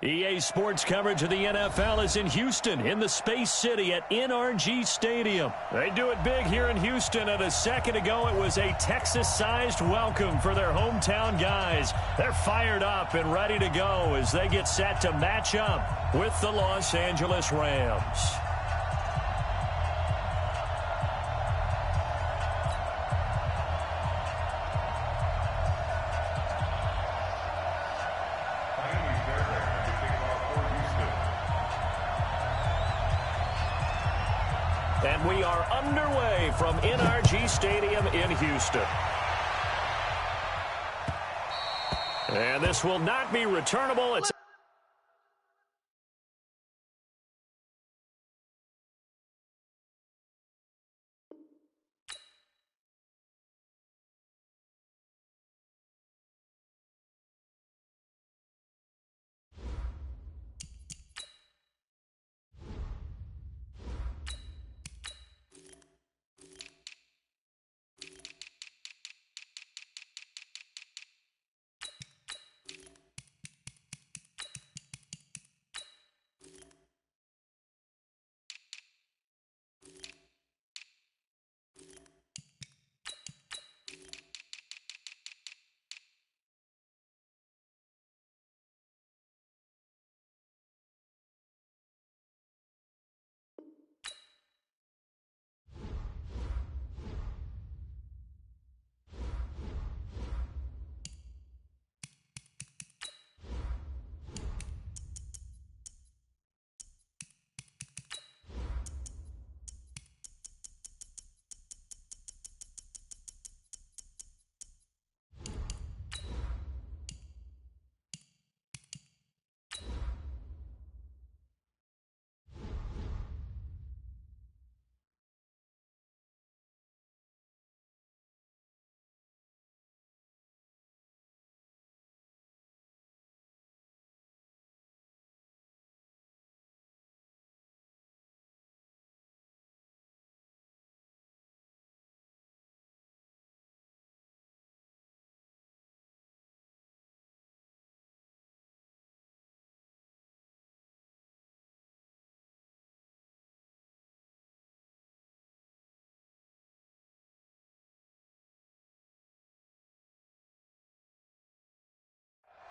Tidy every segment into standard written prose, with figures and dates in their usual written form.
EA Sports coverage of the NFL is in Houston, in the Space City at NRG Stadium. They do it big here in Houston, and a second ago it was a Texas-sized welcome for their hometown guys. They're fired up and ready to go as they get set to match up with the Los Angeles Rams. And we are underway from NRG Stadium in Houston. And this will not be returnable. It's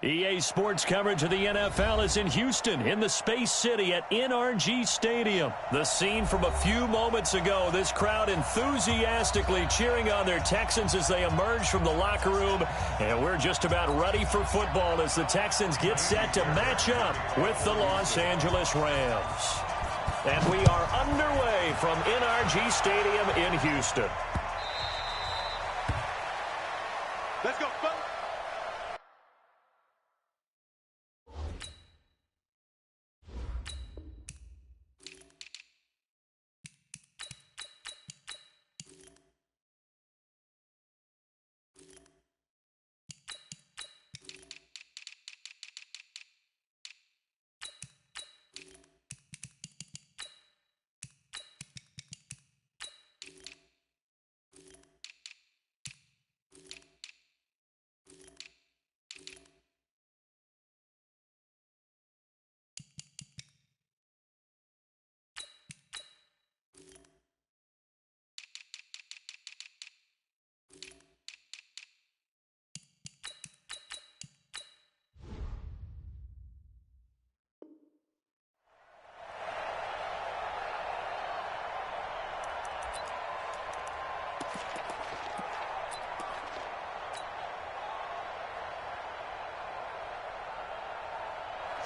EA Sports coverage of the NFL is in Houston, in the Space City at NRG Stadium. The scene from a few moments ago, this crowd enthusiastically cheering on their Texans as they emerge from the locker room. And we're just about ready for football as the Texans get set to match up with the Los Angeles Rams. And we are underway from NRG Stadium in Houston. Let's go.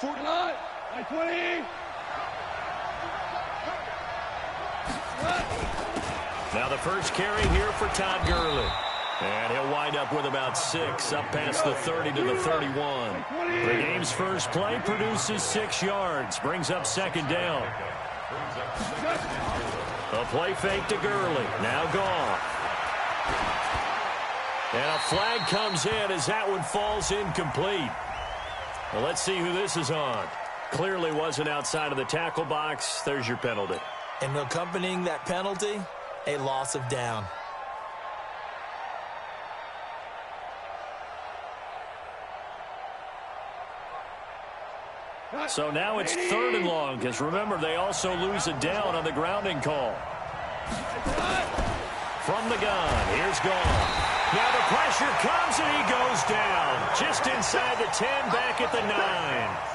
Line 20. Now the first carry here for Todd Gurley. And he'll wind up with about 6, up past the 30 to the 31. The game's first play produces 6 yards, brings up second down. A play fake to Gurley, now gone. And a flag comes in as that one falls incomplete. Well, let's see who this is on. Clearly wasn't outside of the tackle box. There's your penalty. And accompanying that penalty, a loss of down. So now it's 3rd and long, because remember, they also lose a down on the grounding call. From the gun, here's Gone. Now the pressure comes, and he goes down. Just inside the 10, back at the 9.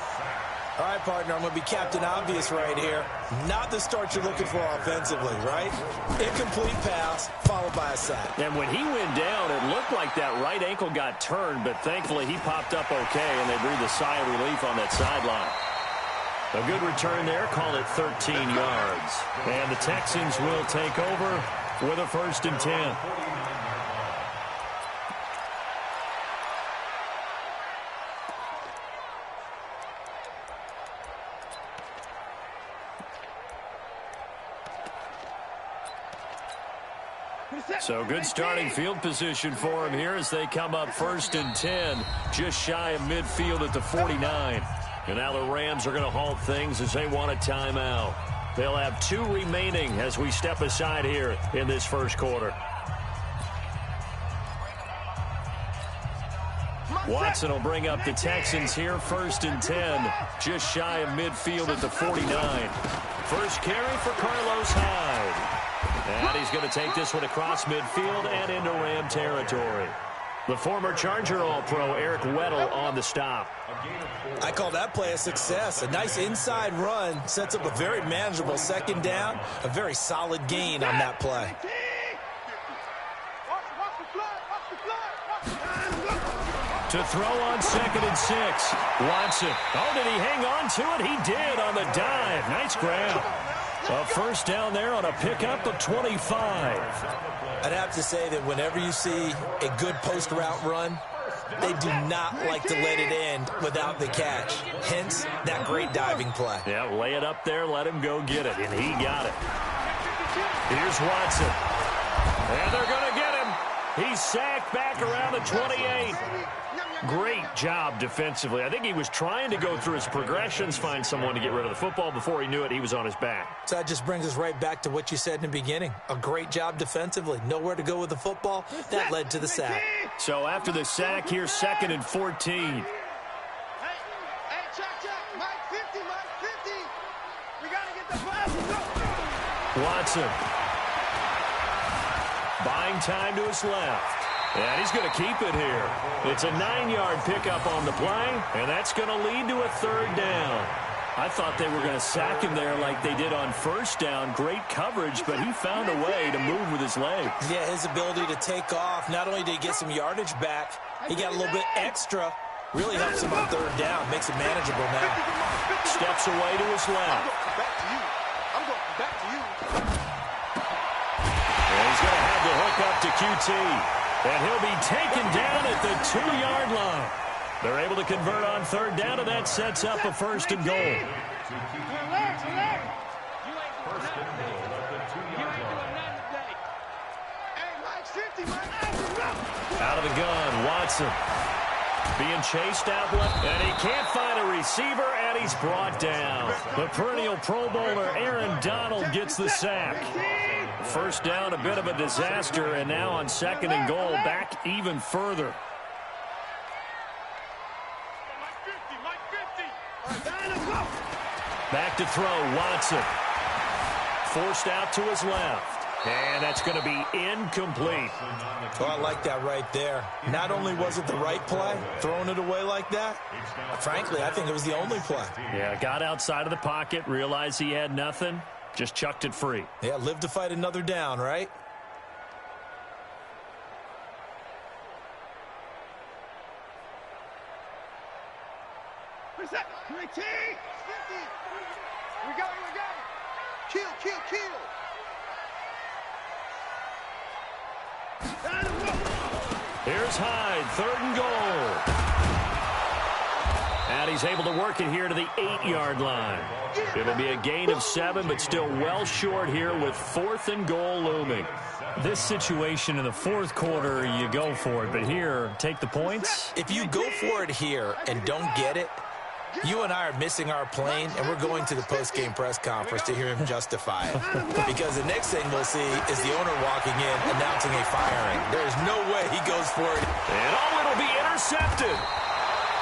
All right, partner, I'm going to be Captain Obvious right here. Not the start you're looking for offensively, right? Incomplete pass, followed by a sack. And when he went down, it looked like that right ankle got turned, but thankfully he popped up okay, and they breathed a sigh of relief on that sideline. A good return there, call it 13 yards. And the Texans will take over with a 1st and 10. So good starting field position for him here as they come up 1st and 10, just shy of midfield at the 49. And now the Rams are going to halt things as they want a timeout. They'll have 2 remaining as we step aside here in this first quarter. Watson will bring up the Texans here, 1st and 10, just shy of midfield at the 49. First carry for Carlos Hyde. And he's going to take this one across midfield and into Ram territory. The former Charger All-Pro Eric Weddle on the stop. I call that play a success. A nice inside run sets up a very manageable 2nd down. A very solid gain on that play. To throw on 2nd and 6. Watson. Oh, did he hang on to it? He did on the dive. Nice grab. A 1st down there on a pickup of 25. I'd have to say that whenever you see a good post route run, they do not like to let it end without the catch. Hence, that great diving play. Yeah, lay it up there, let him go get it, and he got it. Here's Watson. And they're going to get him. He's sacked back around the 28. Great job defensively. I think he was trying to go through his progressions, find someone to get rid of the football. Before he knew it, he was on his back. So that just brings us right back to what you said in the beginning. A great job defensively. Nowhere to go with the football. That led to the sack. So after the sack, here's 2nd and 14. Hey, check. Mike 50. We got to get the pass. Watson. Buying time to his left. And he's going to keep it here. It's a 9-yard pickup on the play, and that's going to lead to a 3rd down. I thought they were going to sack him there like they did on 1st down. Great coverage, but he found a way to move with his legs. Yeah, his ability to take off. Not only did he get some yardage back, he got a little bit extra. Really helps him on 3rd down. Makes it manageable now. Steps away to his left. I'm going back to you. And he's going to have the hook up to QT. And he'll be taken down at the 2-yard line. They're able to convert on 3rd down, and that sets up a 1st and goal. Out of the gun, Watson. Being chased out left, and he can't find a receiver, and he's brought down. The perennial Pro Bowler Aaron Donald gets the sack. 1st down, a bit of a disaster, and now on 2nd and goal, back even further. Back to throw, Watson. Forced out to his left. And that's going to be incomplete. Oh, I like that right there. Not only was it the right play, throwing it away like that, frankly, I think it was the only play. Yeah, got outside of the pocket, realized he had nothing, just chucked it free. Yeah, live to fight another down, right? Where's that? 19! 50! We got it. Kill! Here's Hyde, 3rd and goal. And he's able to work it here to the 8-yard line. It'll be a gain of 7, but still well short here with 4th and goal looming. This situation in the 4th quarter, you go for it, but here, take the points. If you go for it here and don't get it, you and I are missing our plane, and we're going to the post-game press conference to hear him justify it. Because the next thing we'll see is the owner walking in, announcing a firing. There is no way he goes for it. And it'll be intercepted.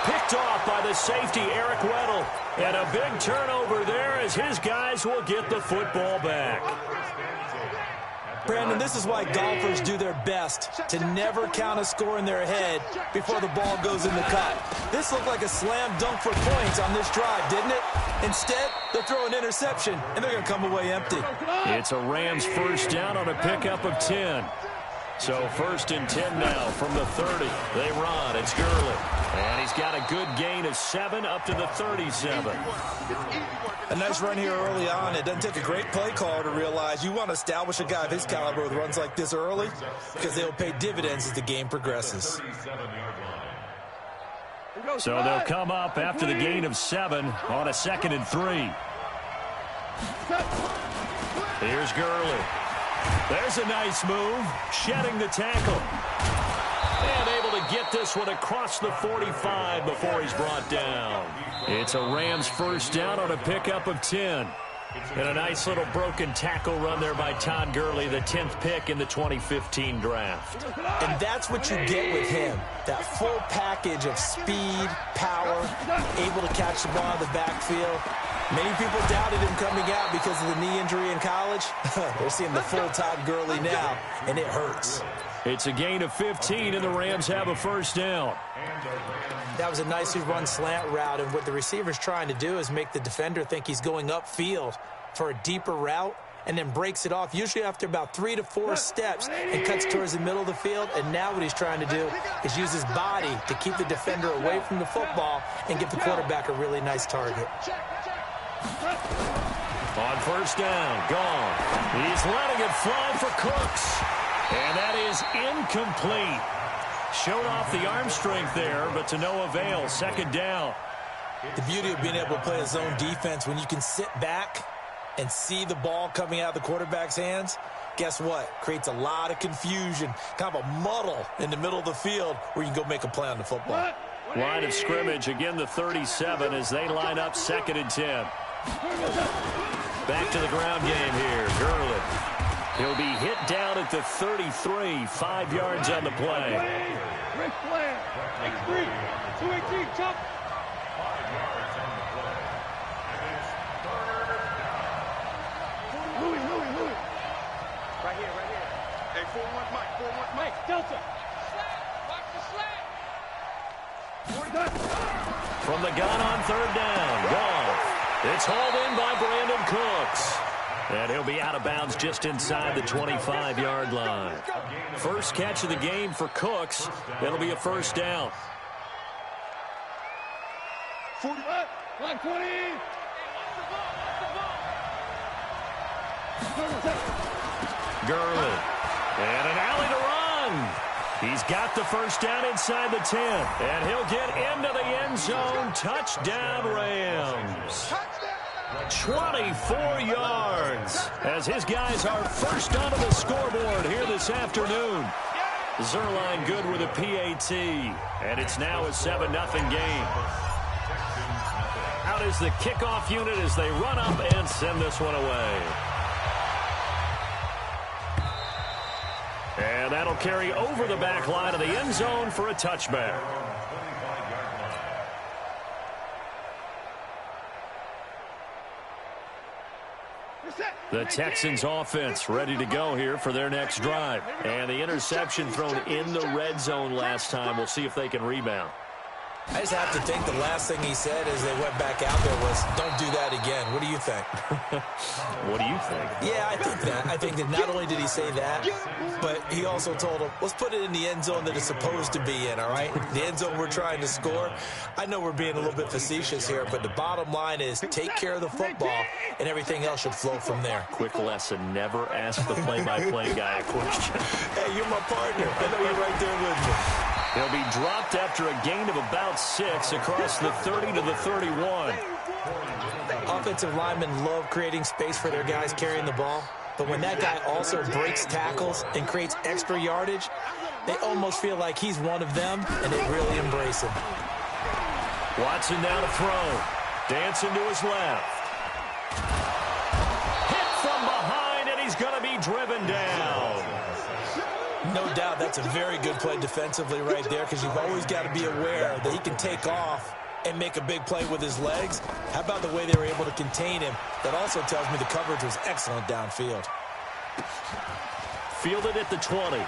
Picked off by the safety, Eric Weddle. And a big turnover there as his guys will get the football back. Brandon, this is why golfers do their best to never count a score in their head before the ball goes in the cup. This looked like a slam dunk for points on this drive, didn't it? Instead, they'll throw an interception, and they're going to come away empty. It's a Rams first down on a pickup of 10. So 1st and 10 now from the 30. They run. It's Gurley. And he's got a good gain of 7 up to the 37. A nice run here early on. It doesn't take a great play call to realize you want to establish a guy of his caliber with runs like this early because they'll pay dividends as the game progresses. So they'll come up after the gain of 7 on a 2nd and 3. Here's Gurley. There's a nice move, shedding the tackle. And able to get this one across the 45 before he's brought down. It's a Rams first down on a pickup of 10. And a nice little broken tackle run there by Todd Gurley, the 10th pick in the 2015 draft. And that's what you get with him, that full package of speed, power, able to catch the ball in the backfield. Many people doubted him coming out because of the knee injury in college. They're seeing the full Todd Gurley now, and it hurts. It's a gain of 15, and the Rams have a first down. That was a nicely run slant route, and what the receiver's trying to do is make the defender think he's going upfield for a deeper route and then breaks it off, usually after about 3 to 4 steps, and cuts towards the middle of the field. And now what he's trying to do is use his body to keep the defender away from the football and give the quarterback a really nice target. On first down, gone. He's letting it fly for Cooks. And that is incomplete. Showed off the arm strength there, but to no avail. 2nd down. The beauty of being able to play a zone defense when you can sit back and see the ball coming out of the quarterback's hands, guess what? Creates a lot of confusion, kind of a muddle in the middle of the field where you can go make a play on the football. Line of scrimmage, again the 37 as they line up 2nd and 10. Back to the ground game here. Gurley. He'll be hit down at the 33, 5 yards on the play. Rick Flair, X3, 218, jump. Louis. Right here. Hey, 4-1 Mike, Mike, Delta. Watch the slant. From the gun on 3rd down. Goff. It's hauled in by Brandon Cooks. And he'll be out of bounds just inside the 25-yard line. First catch of the game for Cooks. It'll be a first down. 40, line 20. Gurley. And an alley to run. He's got the first down inside the 10. And he'll get into the end zone. Touchdown, Rams. 24 yards as his guys are first onto the scoreboard here this afternoon. Zerline good with a PAT, and it's now a 7-0 game. Out is the kickoff unit as they run up and send this one away. And that'll carry over the back line of the end zone for a touchback. The Texans offense ready to go here for their next drive. And the interception thrown in the red zone last time. We'll see if they can rebound. I just have to think the last thing he said as they went back out there was, don't do that again. What do you think? What do you think? Yeah, I think that. I think that not only did he say that, but he also told him, let's put it in the end zone that it's supposed to be in, all right? The end zone we're trying to score. I know we're being a little bit facetious here, but the bottom line is take care of the football, and everything else should flow from there. Quick lesson, never ask the play-by-play guy a question. Hey, you're my partner. I know you're right there with me. He'll be dropped after a gain of about 6 across the 30 to the 31. Offensive linemen love creating space for their guys carrying the ball, but when that guy also breaks tackles and creates extra yardage, they almost feel like he's one of them, and they really embrace him. Watson now to throw. Dancing to his left. Hit from behind, and he's going to be driven down. No doubt that's a very good play defensively right there, because you've always got to be aware that he can take off and make a big play with his legs. How about the way they were able to contain him? That also tells me the coverage was excellent downfield. Fielded at the 20.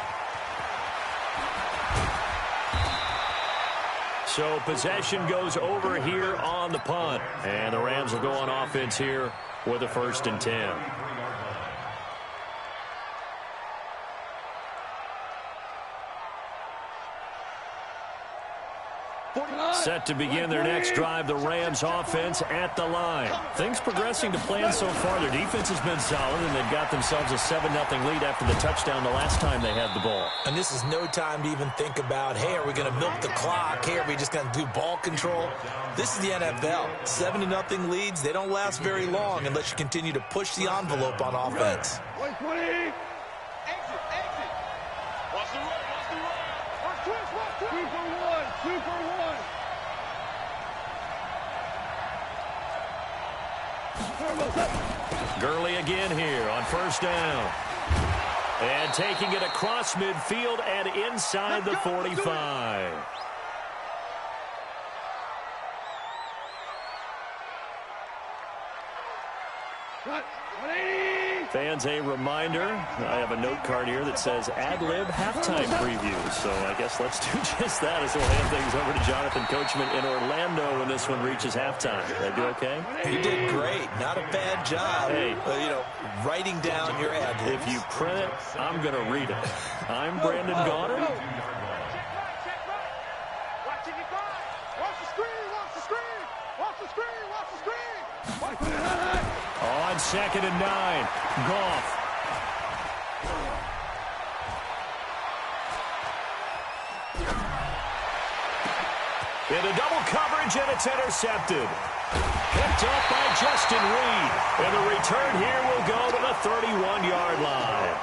So possession goes over here on the punt. And the Rams will go on offense here with a 1st and 10. Set to begin their next drive, the Rams offense at the line. Things progressing to plan so far. Their defense has been solid, and they've got themselves a 7-0 lead after the touchdown the last time they had the ball. And this is no time to even think about, hey, are we going to milk the clock? Hey, are we just going to do ball control? This is the NFL. 7-0 leads, they don't last very long unless you continue to push the envelope on offense. Gurley again here on 1st down. And taking it across midfield and inside the 45. Fans, a reminder, I have a note card here that says ad-lib halftime preview. So I guess let's do just that as we'll hand things over to Jonathan Coachman in Orlando when this one reaches halftime. Did I do okay? You did great. Not a bad job. Hey, writing down your ad-libs. If you print it, I'm going to read it. I'm Brandon Gaudin. Watch the screen, watch the screen, watch the screen, watch the screen. On 2nd and 9, Goff. Into double coverage, and it's intercepted. Picked up by Justin Reed. And the return here will go to the 31-yard line.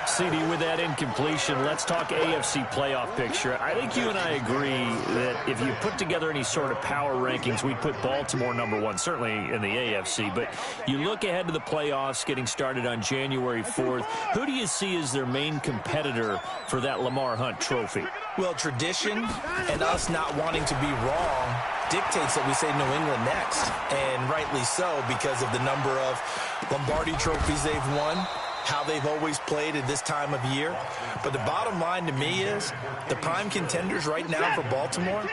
CD, with that incompletion, let's talk AFC playoff picture. I think you and I agree that if you put together any sort of power rankings, we'd put Baltimore #1, certainly in the AFC. But you look ahead to the playoffs getting started on January 4th. Who do you see as their main competitor for that Lamar Hunt trophy? Well, tradition and us not wanting to be wrong dictates that we say New England next. And rightly so, because of the number of Lombardi trophies they've won, how they've always played at this time of year. But the bottom line to me is the prime contenders right now for Baltimore,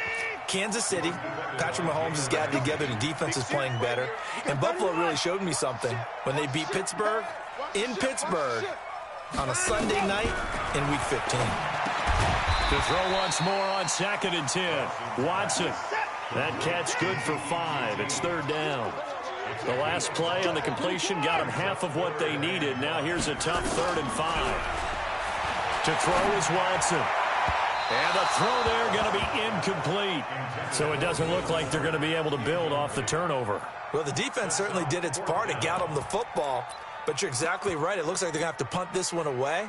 Kansas City. Patrick Mahomes has got it together. The defense is playing better. And Buffalo really showed me something when they beat Pittsburgh in Pittsburgh on a Sunday night in Week 15. To throw once more on 2nd and 10. Watson. That catch good for 5. It's 3rd down. The last play on the completion got them half of what they needed. Now here's a tough 3rd and 5. To throw is Watson. And the throw there going to be incomplete. So it doesn't look like they're going to be able to build off the turnover. Well, the defense certainly did its part. It got them the football. But you're exactly right. It looks like they're going to have to punt this one away.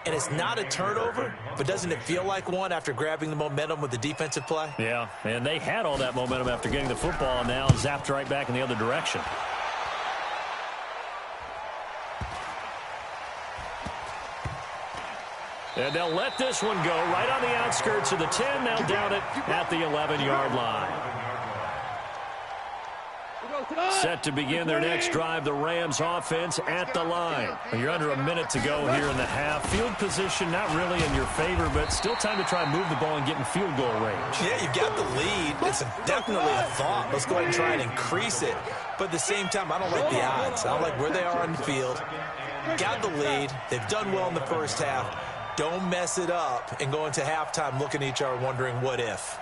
And it's not a turnover, but doesn't it feel like one after grabbing the momentum with the defensive play? Yeah, and they had all that momentum after getting the football, and now zapped right back in the other direction. And they'll let this one go right on the outskirts of the 10. They'll down it at the 11-yard line. Set to begin their next drive, the Rams offense at the line. You're under a minute to go here in the half. Field position not really in your favor, but still time to try and move the ball and get in field goal range. Yeah, you've got the lead. It's definitely a thought. Let's go ahead and try and increase it. But at the same time, I don't like the odds. I don't like where they are on the field. Got the lead. They've done well in the first half. Don't mess it up and go into halftime looking at each other wondering what if.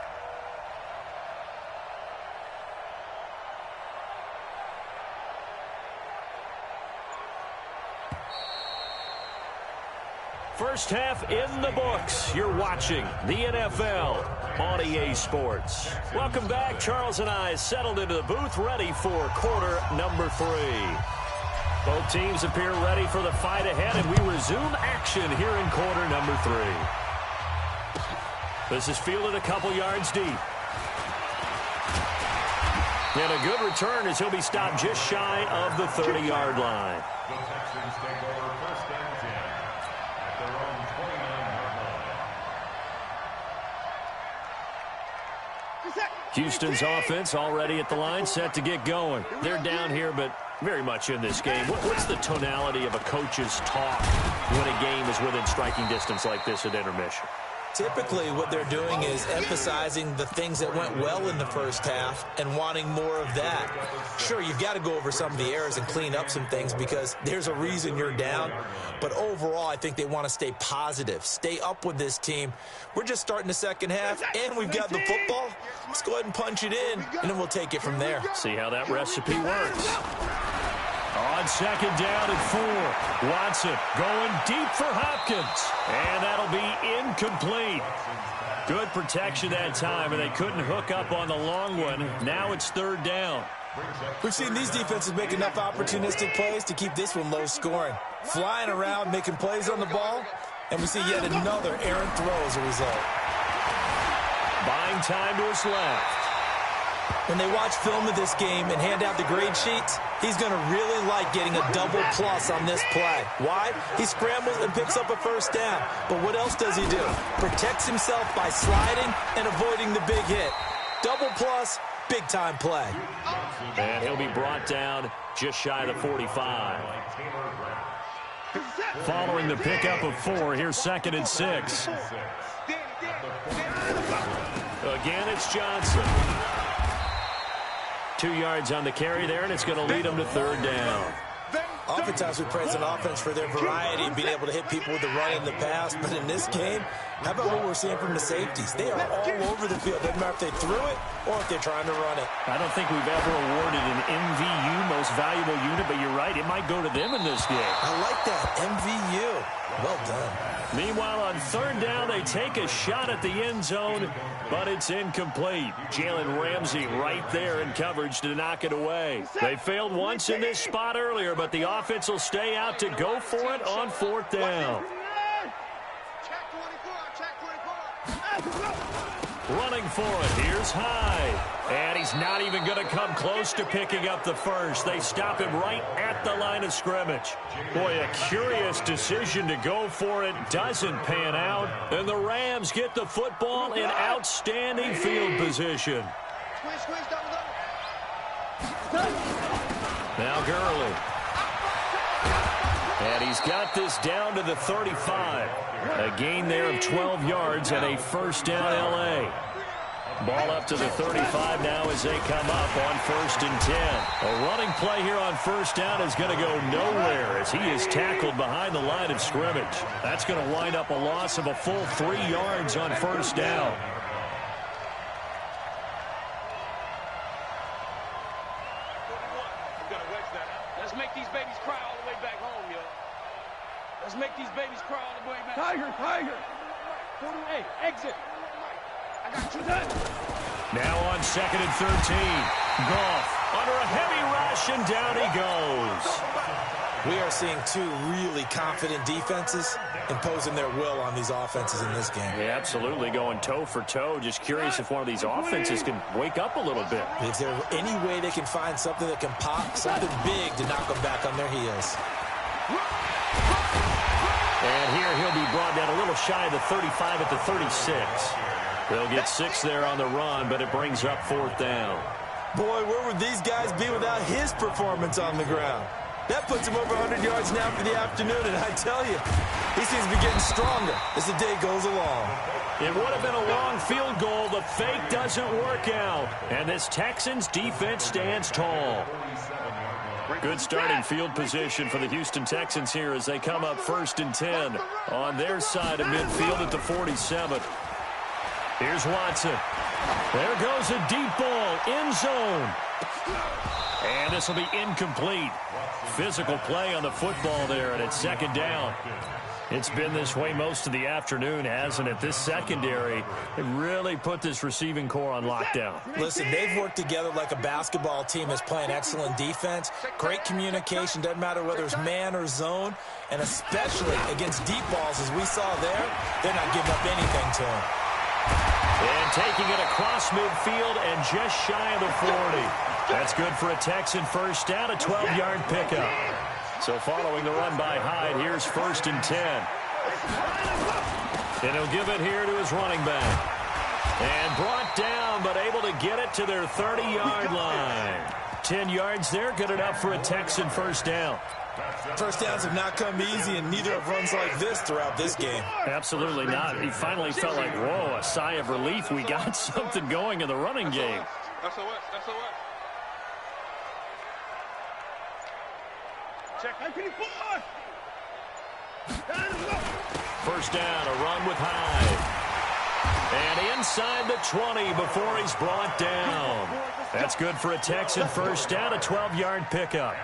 First half in the books. You're watching the NFL on EA Sports. Welcome back. Charles and I settled into the booth, ready for quarter number 3. Both teams appear ready for the fight ahead, and we resume action here in quarter number 3. This is fielded a couple yards deep. And a good return as he'll be stopped just shy of the 30-yard line. Houston's offense already at the line, set to get going. They're down here, but very much in this game. What's the tonality of a coach's talk when a game is within striking distance like this at intermission? Typically, what they're doing is emphasizing the things that went well in the first half and wanting more of that. Sure, you've got to go over some of the errors and clean up some things because there's a reason you're down. But overall, I think they want to stay positive, stay up with this team. We're just starting the second half, and we've got the football. Let's go ahead and punch it in, and then we'll take it from there. See how that recipe works. On second down and 4. Watson going deep for Hopkins. And that'll be incomplete. Good protection that time, and they couldn't hook up on the long one. Now it's third down. We've seen these defenses make enough opportunistic plays to keep this one low scoring. Flying around, making plays on the ball, and we see yet another errant throw as a result. Buying time to his left. When they watch film of this game and hand out the grade sheets, he's going to really like getting a double plus on this play. Why? He scrambles and picks up a first down. But what else does he do? Protects himself by sliding and avoiding the big hit. Double plus, big-time play. And he'll be brought down just shy of the 45. Following the pickup of 4, here's second and 6. Again, it's Johnson. 2 yards on the carry there, and it's going to lead them to third down. Oftentimes we praise an offense for their variety and being able to hit people with the run and the pass. But in this game, how about what we're seeing from the safeties? They are all over the field. Doesn't matter if they threw it or if they're trying to run it. I don't think we've ever awarded an MVU, most valuable unit, but you're right, it might go to them in this game. I like that, MVU. Well done. Meanwhile, on third down, they take a shot at the end zone, but it's incomplete. Jalen Ramsey right there in coverage to knock it away. They failed once in this spot earlier, but the offense will stay out to go for it on fourth down. Running for it, here's Hyde. And he's not even going to come close to picking up the first. They stop him right at the line of scrimmage. Boy, a curious decision to go for it. Doesn't pan out. And the Rams get the football in outstanding field position. Now Gurley. And he's got this down to the 35. A gain there of 12 yards and a first down L.A. Ball up to the 35 now as they come up on first and 10. A running play here on first down is going to go nowhere as he is tackled behind the line of scrimmage. That's going to wind up a loss of a full 3 yards on first down. Let's make these babies cry all the way back home, yo. Let's make these babies cry all the way back. Tiger. Hey, exit. I got you done. Now on second and 13. Goff under a heavy rush, and down he goes. We are seeing 2 really confident defenses imposing their will on these offenses in this game. Yeah, absolutely, going toe for toe. Just curious if one of these offenses can wake up a little bit. Is there any way they can find something that can pop, something big to knock them back on their heels? And here he'll be brought down a little shy of the 35 at the 36. They'll get 6 there on the run, but it brings up fourth down. Boy, where would these guys be without his performance on the ground? That puts him over 100 yards now for the afternoon, and I tell you, he seems to be getting stronger as the day goes along. It would have been a long field goal. The fake doesn't work out, and this Texans defense stands tall. Good starting field position for the Houston Texans here as they come up first and 10 on their side of midfield at the 47. Here's Watson. There goes a deep ball, end zone. And this will be incomplete. Physical play on the football there, and it's second down. It's been this way most of the afternoon, hasn't it? This secondary, they really put this receiving core on lockdown. Listen, they've worked together like a basketball team that's playing excellent defense. Great communication, doesn't matter whether it's man or zone. And especially against deep balls, as we saw there, they're not giving up anything to them. And taking it across midfield and just shy of the 40. That's good for a Texan first down, a 12-yard pickup. So following the run by Hyde, here's first and 10. And he'll give it here to his running back. And brought down, but able to get it to their 30-yard line. 10 yards there, good enough for a Texan first down. First downs have not come easy, and neither have runs like this throughout this game. Absolutely not. He finally felt like, whoa, a sigh of relief. We got something going in the running game. First down, a run with Hyde. And inside the 20 before he's brought down. That's good for a Texan first down, a 12-yard pickup.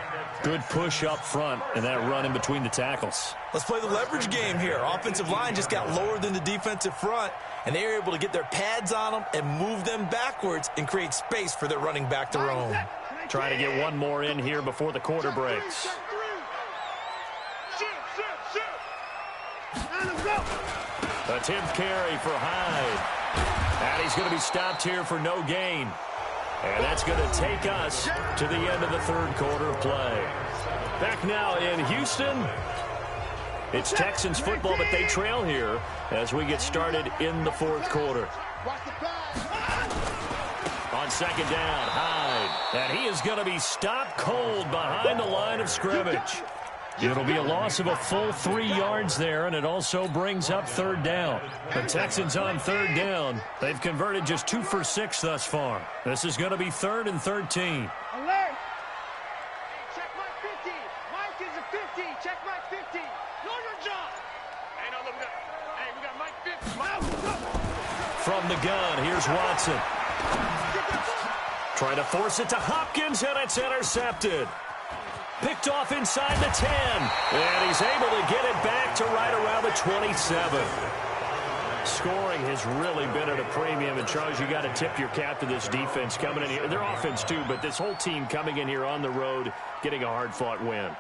Good push up front and that run in between the tackles. Let's play the leverage game here. Offensive line just got lower than the defensive front, and they were able to get their pads on them and move them backwards and create space for their running back to roam. Trying to get one more in here before the quarter breaks. A 10th carry for Hyde. And he's going to be stopped here for no gain. And that's going to take us to the end of the third quarter of play. Back now in Houston. It's Texans football, but they trail here as we get started in the fourth quarter. On second down, Hyde. And he is going to be stopped cold behind the line of scrimmage. It'll be a loss of a full 3 yards there, and it also brings up third down. The Texans on third down. They've converted just 2 for 6 thus far. This is going to be 3rd and 13. Alert! Check Mike 50. Mike is a 50. Check Mike 50. Know your job. Hey, no, look, we got Mike 50. From the gun, here's Watson. Trying to force it to Hopkins, and it's intercepted. Picked off inside the 10. And he's able to get it back to right around the 27. Scoring has really been at a premium. And, Charles, you got to tip your cap to this defense coming in here. Their offense, too, but this whole team coming in here on the road, getting a hard-fought win.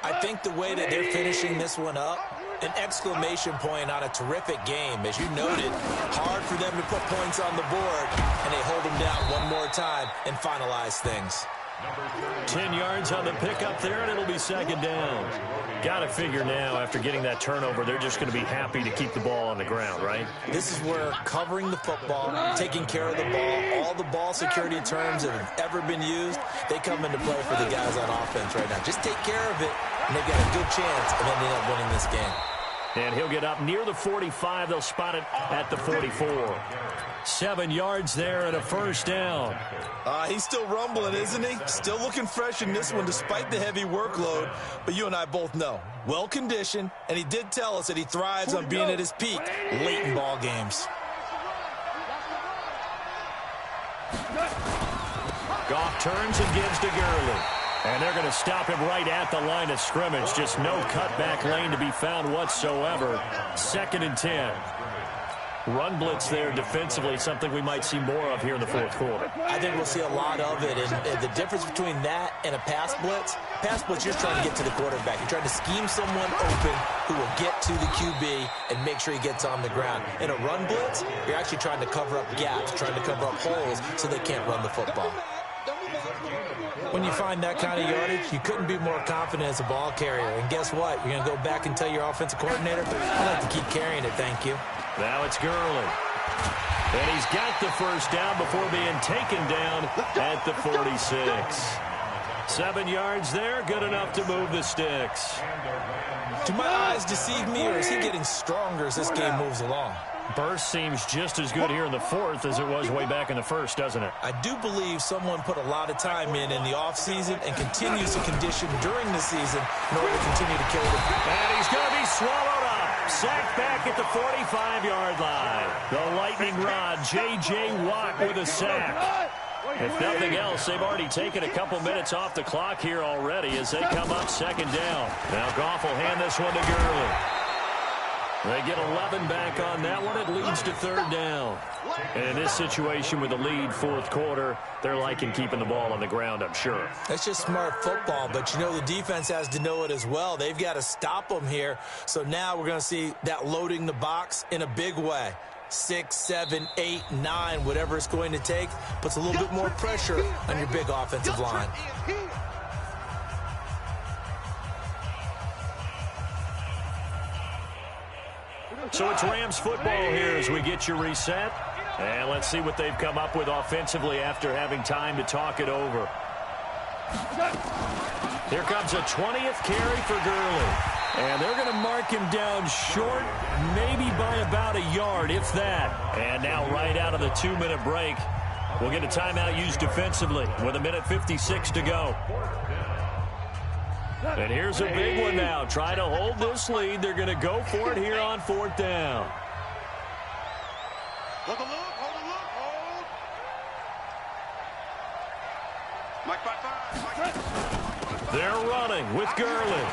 I think the way that they're finishing this one up, an exclamation point on a terrific game. As you noted, hard for them to put points on the board, and they hold them down one more time and finalize things. 10 yards on the pickup there, and it'll be second down. Got to figure now, after getting that turnover, they're just going to be happy to keep the ball on the ground, right? This is where covering the football, taking care of the ball, all the ball security terms that have ever been used, they come into play for the guys on offense right now. Just take care of it, and they've got a good chance of ending up winning this game. And he'll get up near the 45. They'll spot it at the 44. 7 yards there and a first down. He's still rumbling, isn't he? Still looking fresh in this one despite the heavy workload. But you and I both know, well-conditioned, and he did tell us that he thrives on being at his peak late in ball games. Goff turns and gives to Gurley. And they're going to stop him right at the line of scrimmage. Just no cutback lane to be found whatsoever. 2nd and 10. Run blitz there defensively, something we might see more of here in the fourth quarter. I think we'll see a lot of it. And the difference between that and a pass blitz, you're trying to get to the quarterback. You're trying to scheme someone open who will get to the QB and make sure he gets on the ground. In a run blitz, you're actually trying to cover up gaps, trying to cover up holes so they can't run the football. When you find that kind of yardage, you couldn't be more confident as a ball carrier. And guess what? You're going to go back and tell your offensive coordinator, I'd like to keep carrying it, thank you. Now it's Gurley. And he's got the first down before being taken down at the 46. 7 yards there, good enough to move the sticks. Do my eyes deceive me, or is he getting stronger as this game moves along? Burst seems just as good here in the fourth as it was way back in the first, doesn't it? I do believe someone put a lot of time in the offseason and continues to condition during the season in order to continue to kill them. And he's going to be swallowed up. Sacked back at the 45-yard line. The lightning rod, J.J. Watt with a sack. If nothing else, they've already taken a couple minutes off the clock here already as they come up second down. Now Goff will hand this one to Gurley. They get 11 back on that one. It leads to third down. And in this situation with the lead fourth quarter, they're liking keeping the ball on the ground, I'm sure. That's just smart football, but you know the defense has to know it as well. They've got to stop them here. So now we're going to see that loading the box in a big way. 6, 7, 8, 9, whatever it's going to take, puts a little bit more pressure on your big offensive line. So it's Rams football here as we get you reset. And let's see what they've come up with offensively after having time to talk it over. Here comes a 20th carry for Gurley. And they're going to mark him down short, maybe by about a yard, if that. And now right out of the 2-minute break, we'll get a timeout used defensively with 1:56 to go. And here's a big one now. Trying to hold this lead. They're going to go for it here on 4th down. Hold the look, hold the look, hold. Mike 5-5. They're running with Gurley.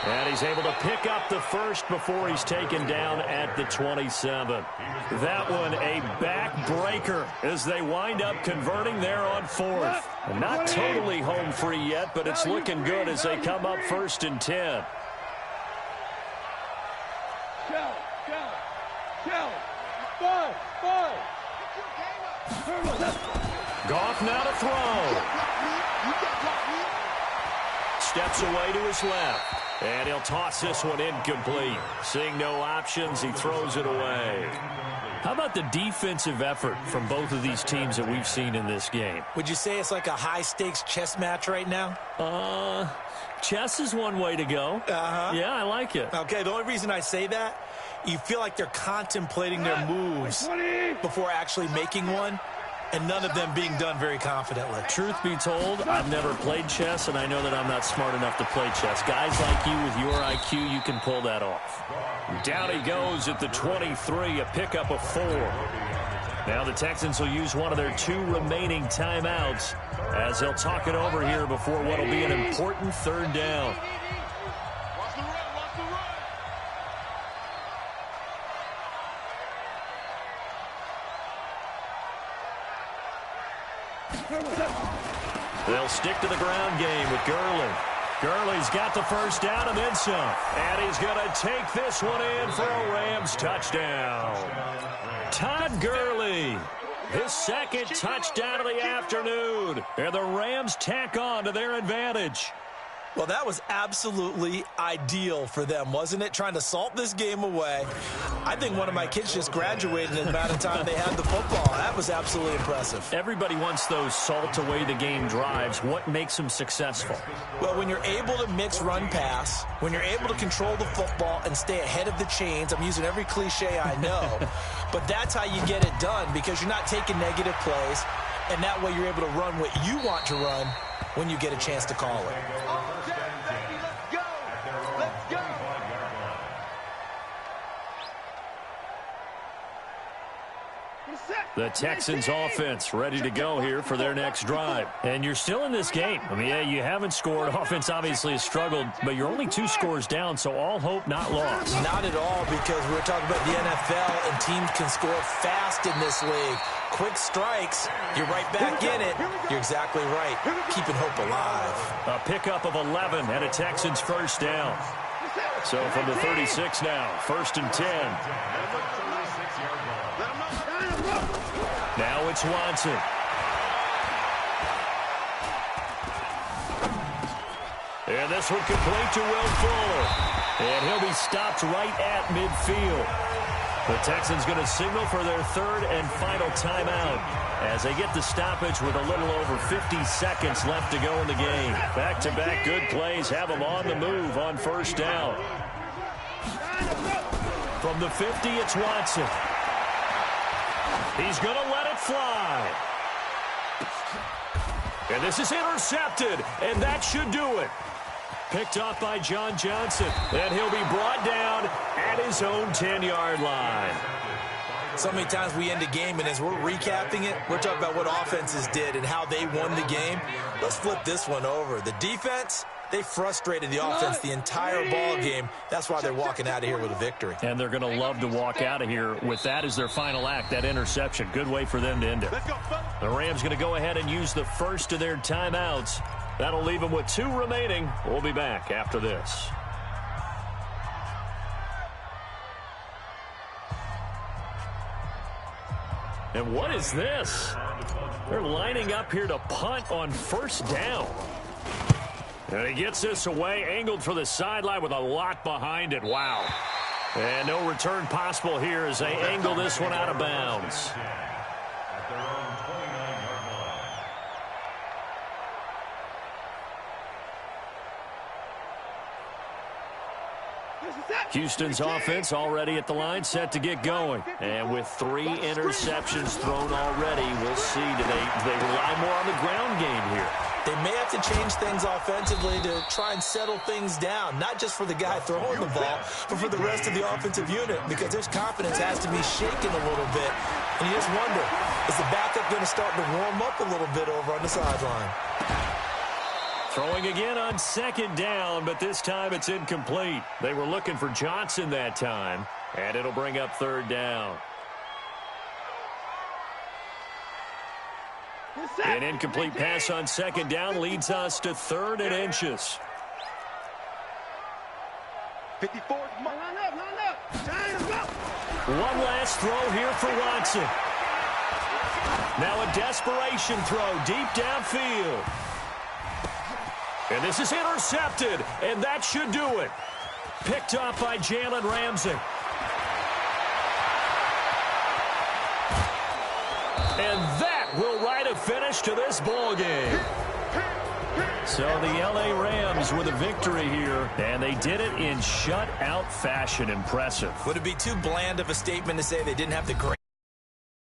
And he's able to pick up the first before he's taken down at the 27. That one a backbreaker as they wind up converting there on 4th. Not totally home free yet, but it's looking good as they come up 1st and 10. Goff now to throw. Steps away to his left. And he'll toss this one incomplete. Seeing no options, he throws it away. How about the defensive effort from both of these teams that we've seen in this game? Would you say it's like a high-stakes chess match right now? Chess is one way to go. Yeah, I like it. Okay, the only reason I say that, you feel like they're contemplating their moves before actually making one, and none of them being done very confidently. Truth be told, I've never played chess, and I know that I'm not smart enough to play chess. Guys like you with your IQ, you can pull that off. Down he goes at the 23, a pickup of 4. Now the Texans will use one of their 2 remaining timeouts as they'll talk it over here before what will be an important 3rd down. Watch the run, watch the run. They'll stick to the ground game with Gurley. Gurley's got the first down and then some. And he's going to take this one in for a Rams touchdown. Todd Gurley, his 2nd touchdown of the afternoon. And the Rams tack on to their advantage. Well, that was absolutely ideal for them, wasn't it? Trying to salt this game away. I think one of my kids just graduated in the amount of time they had the football. That was absolutely impressive. Everybody wants those salt away the game drives. What makes them successful? Well, when you're able to mix run-pass, when you're able to control the football and stay ahead of the chains, I'm using every cliche I know, but that's how you get it done because you're not taking negative plays, and that way you're able to run what you want to run when you get a chance to call it. The Texans offense ready to go here for their next drive. And you're still in this game. I mean, yeah, you haven't scored. Offense obviously has struggled, but you're only 2 scores down, so all hope not lost. Not at all, because we're talking about the NFL, and teams can score fast in this league. Quick strikes, you're right back in it. You're exactly right. Keeping hope alive. A pickup of 11 and a Texans first down. So from the 36 now, 1st and 10. Now it's Watson. And this one complete to Will Fuller. And he'll be stopped right at midfield. The Texans going to signal for their 3rd and final timeout as they get the stoppage with a little over 50 seconds left to go in the game. Back-to-back good plays have them on the move on 1st down. From the 50, it's Watson. He's going to let it fly. And this is intercepted, and that should do it. Picked off by John Johnson, and he'll be brought down at his own 10-yard line. So many times we end a game, and as we're recapping it, we're talking about what offenses did and how they won the game. Let's flip this one over. The defense, they frustrated the offense the entire ball game. That's why they're walking out of here with a victory. And they're going to love to walk out of here with that as their final act, that interception. Good way for them to end it. The Rams going to go ahead and use the first of their timeouts. That'll leave them with 2 remaining. We'll be back after this. And what is this? They're lining up here to punt on 1st down. And he gets this away, angled for the sideline with a lot behind it. Wow. And no return possible here as they angle this one out of bounds. Houston's offense already at the line, set to get going. And with 3 interceptions thrown already, we'll see. Do they rely more on the ground game here? They may have to change things offensively to try and settle things down, not just for the guy throwing the ball, but for the rest of the offensive unit, because their confidence has to be shaken a little bit. And you just wonder, is the backup going to start to warm up a little bit over on the sideline? Throwing again on 2nd down, but this time it's incomplete. They were looking for Johnson that time, and it'll bring up 3rd down. An incomplete pass on 2nd down leads us to 3rd and inches. 54. Line up. One last throw here for Watson. Now a desperation throw deep downfield. And this is intercepted, and that should do it. Picked off by Jalen Ramsey. And that will write a finish to this ball game. So the LA Rams with a victory here, and they did it in shutout fashion. Impressive. Would it be too bland of a statement to say they didn't have the great